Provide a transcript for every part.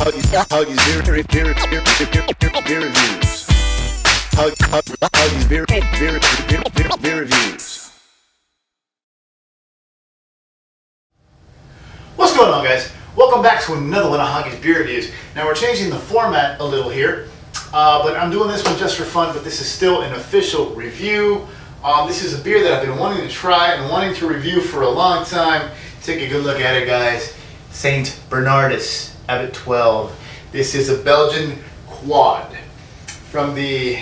Hoggie's beer reviews. Hoggie's beer reviews. What's going on, guys? Welcome back to another one of Hoggie's beer reviews. Now we're changing the format a little here, but I'm doing this one just for fun, but this is still an official review. This is a beer that I've been wanting to try and wanting to review for a long time. Take a good look at it, guys. St. Bernardus, Abbot 12. This is a Belgian quad from the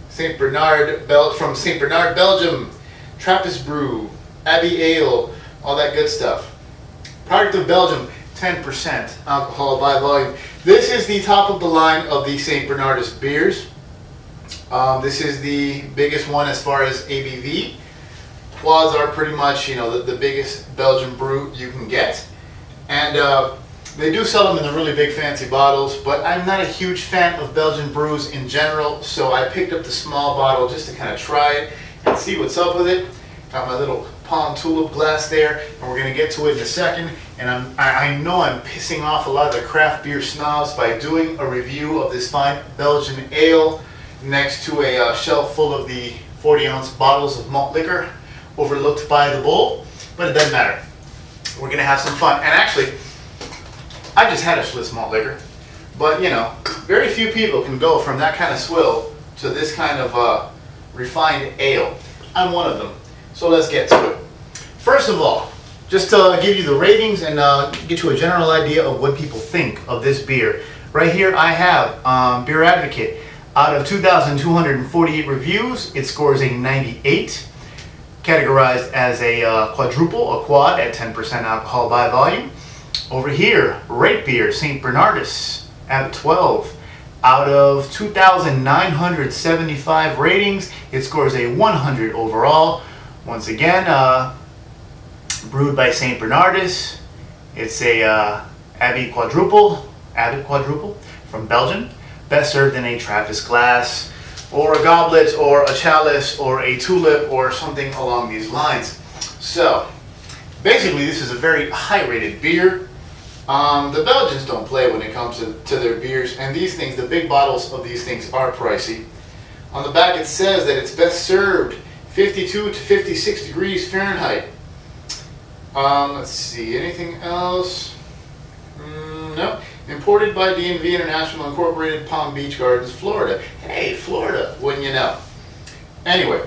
St. Bernard, Belgium. Trappist brew, Abbey ale, all that good stuff. Product of Belgium, 10% alcohol by volume. This is the top of the line of the St. Bernardus beers. This is the biggest one as far as ABV. Quads are pretty much, the biggest Belgian brew you can get. And they do sell them in the really big fancy bottles, but I'm not a huge fan of Belgian brews in general, so I picked up the small bottle just to kind of try it and see what's up with it. Got my little palm tulip glass there, and we're going to get to it in a second. And I know I'm pissing off a lot of the craft beer snobs by doing a review of this fine Belgian ale next to a shelf full of the 40-ounce bottles of malt liquor overlooked by the bowl, but it doesn't matter. We're going to have some fun. And actually, I just had a Schlitz malt liquor, but very few people can go from that kind of swill to this kind of refined ale. I'm one of them. So let's get to it. First of all, just to give you the ratings and get you a general idea of what people think of this beer. Right here I have Beer Advocate. Out of 2,248 reviews, it scores a 98. Categorized as a quadruple, a quad at 10% alcohol by volume. Over here, Rate Beer, St. Bernardus at 12. Out of 2,975 ratings, it scores a 100 overall. Once again, brewed by St. Bernardus. It's a Abbot quadruple from Belgium. Best served in a Trappist glass, or a goblet, or a chalice, or a tulip, or something along these lines. So, basically, this is a very high-rated beer. The Belgians don't play when it comes to their beers, and these things, the big bottles of these things, are pricey. On the back, it says that it's best served 52 to 56 degrees Fahrenheit. Let's see, anything else? No. Imported by D&V International Incorporated, Palm Beach Gardens, Florida. Hey, Florida, wouldn't you know? Anyway,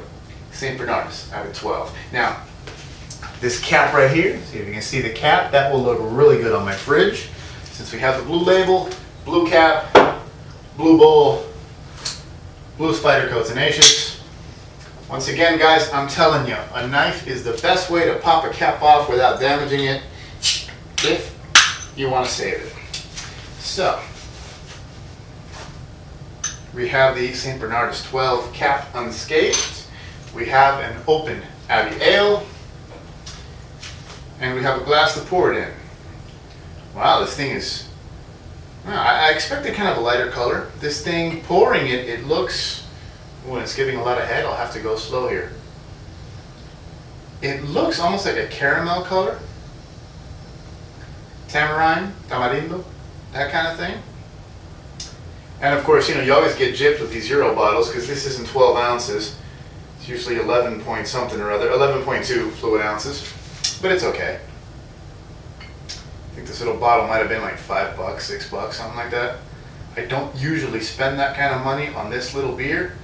St. Bernardus, Abbot 12. Now, this cap right here, see if you can see the cap, that will look really good on my fridge. Since we have the blue label, blue cap, blue bowl, blue Spyderco Tenacious. Once again, guys, I'm telling you, a knife is the best way to pop a cap off without damaging it if you want to save it. So, we have the St. Bernardus 12 cap unscathed. We have an open Abbey ale. And we have a glass to pour it in. Wow, this thing is... I expected kind of a lighter color. This thing, pouring it, it looks... When it's giving a lot of head, I'll have to go slow here. It looks almost like a caramel color. Tamarindo, that kind of thing. And of course, you always get gypped with these Euro bottles because this isn't 12 ounces. It's usually 11 point something or other, 11.2 fluid ounces. But it's okay. I think this little bottle might have been like $5, $6, something like that. I don't usually spend that kind of money on this little beer,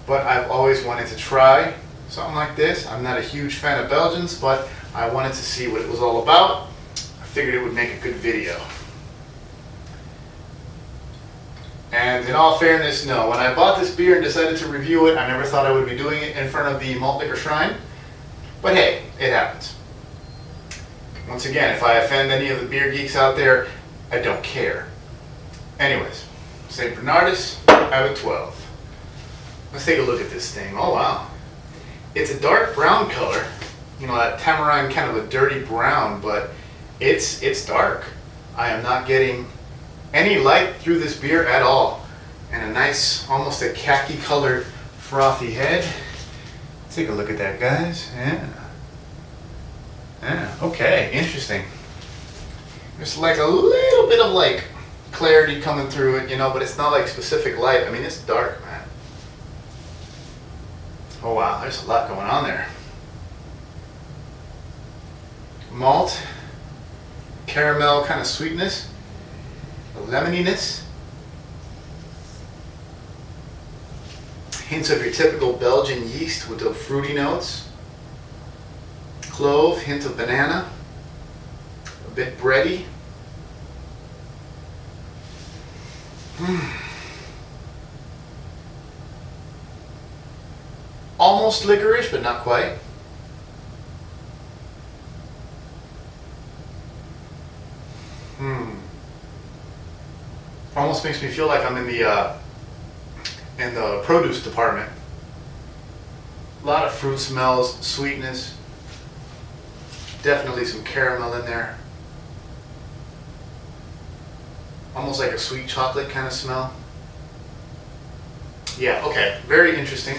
but I've always wanted to try something like this. I'm not a huge fan of Belgians, but I wanted to see what it was all about. I figured it would make a good video. And in all fairness, no. When I bought this beer and decided to review it, I never thought I would be doing it in front of the malt liquor shrine. But hey, it happens. Once again, if I offend any of the beer geeks out there, I don't care. Anyways, St. Bernardus, Abbot 12. Let's take a look at this thing. Oh wow. It's a dark brown color. That tamarind, kind of a dirty brown, but it's dark. I am not getting any light through this beer at all. And a nice, almost a khaki colored frothy head. Take a look at that, guys. Yeah, okay, interesting. There's like a little bit of clarity coming through it, you know, but it's not like specific light. I mean, it's dark, man. Oh wow, there's a lot going on there. Malt, caramel kind of sweetness, lemoniness, hints of your typical Belgian yeast with the fruity notes, clove, hint of banana, a bit bready. Almost licorice, but not quite. Almost makes me feel like I'm in the produce department. A lot of fruit smells, sweetness, definitely some caramel in there. Almost like a sweet chocolate kind of smell. Yeah, okay, very interesting.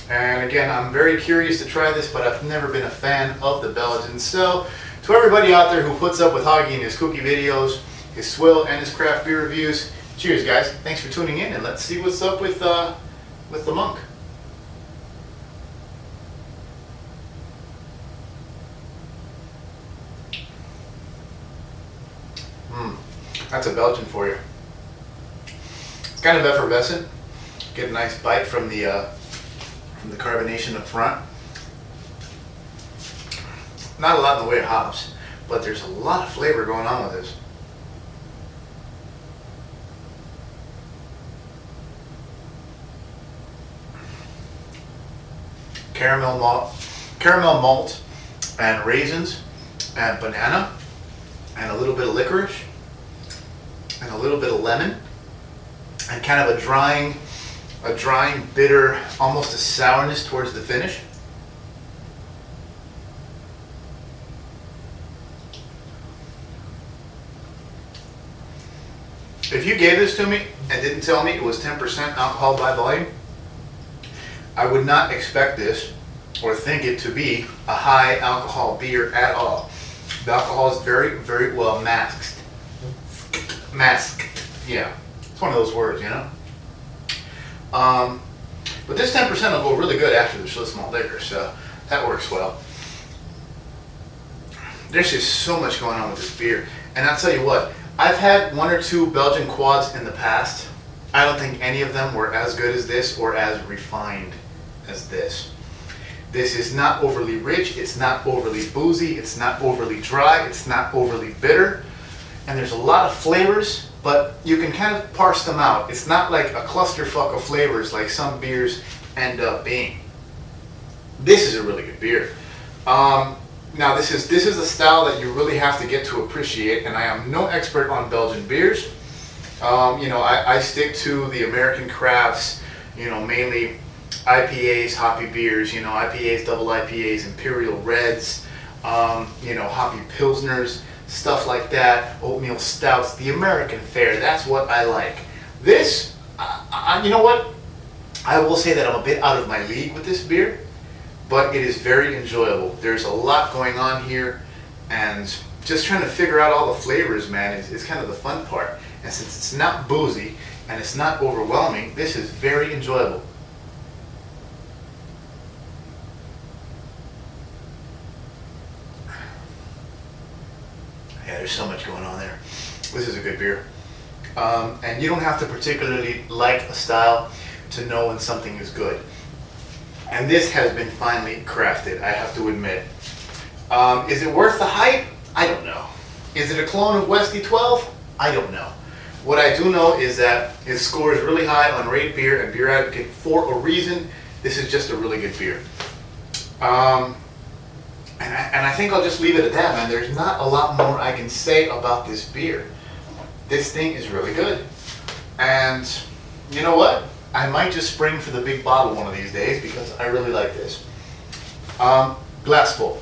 And again, I'm very curious to try this, but I've never been a fan of the Belgians. So, to everybody out there who puts up with Hoggie and his cookie videos, his swill, and his craft beer reviews, cheers, guys. Thanks for tuning in, and let's see what's up with the monk. That's a Belgian for you. It's kind of effervescent. Get a nice bite from the carbonation up front. Not a lot in the way of hops, but there's a lot of flavor going on with this. Caramel malt, and raisins, and banana, and a little bit of licorice, and a little bit of lemon, and kind of a drying, bitter, almost a sourness towards the finish. If you gave this to me and didn't tell me it was 10% alcohol by volume, I would not expect this or think it to be a high alcohol beer at all. The alcohol is very, very well masked. Yeah. It's one of those words, you know? But this 10% will go really good after the Schlitz malt liquor, so that works well. There's just so much going on with this beer. And I'll tell you what, I've had one or two Belgian quads in the past. I don't think any of them were as good as this or as refined as this. This is not overly rich, it's not overly boozy, it's not overly dry, it's not overly bitter. And there's a lot of flavors, but you can kind of parse them out. It's not like a clusterfuck of flavors like some beers end up being. This is a really good beer. Now this is a style that you really have to get to appreciate, and I am no expert on Belgian beers. You know, I stick to the American crafts, you know, mainly IPAs, hoppy beers, you know, IPAs, double IPAs, imperial reds, you know, hoppy pilsners, stuff like that, oatmeal stouts, the American fare. That's what I like. This, you know what? I will say that I'm a bit out of my league with this beer, but it is very enjoyable. There's a lot going on here, and just trying to figure out all the flavors, man, is kind of the fun part. And since it's not boozy and it's not overwhelming, this is very enjoyable. Yeah, there's so much going on there. This is a good beer. And you don't have to particularly like a style to know when something is good. And this has been finely crafted, I have to admit. Is it worth the hype? I don't know. Is it a clone of Westy 12? I don't know. What I do know is that it scores really high on Rate Beer and Beer Advocate for a reason. This is just a really good beer. And I think I'll just leave it at that, man. There's not a lot more I can say about this beer. This thing is really good. And you know what? I might just spring for the big bottle one of these days because I really like this. Glass full.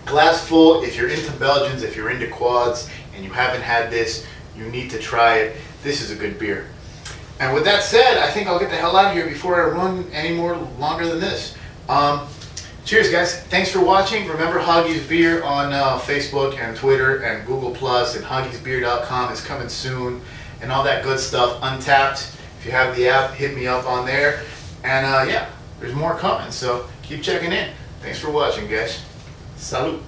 Glass full, if you're into Belgians, if you're into quads, and you haven't had this, you need to try it. This is a good beer. And with that said, I think I'll get the hell out of here before I run any more longer than this. Cheers, guys. Thanks for watching. Remember Hoggie's Beer on Facebook and Twitter and Google Plus, and hoggiesbeer.com is coming soon, and all that good stuff. Untapped. If you have the app, hit me up on there. And yeah, there's more coming, so keep checking in. Thanks for watching, guys. Salud.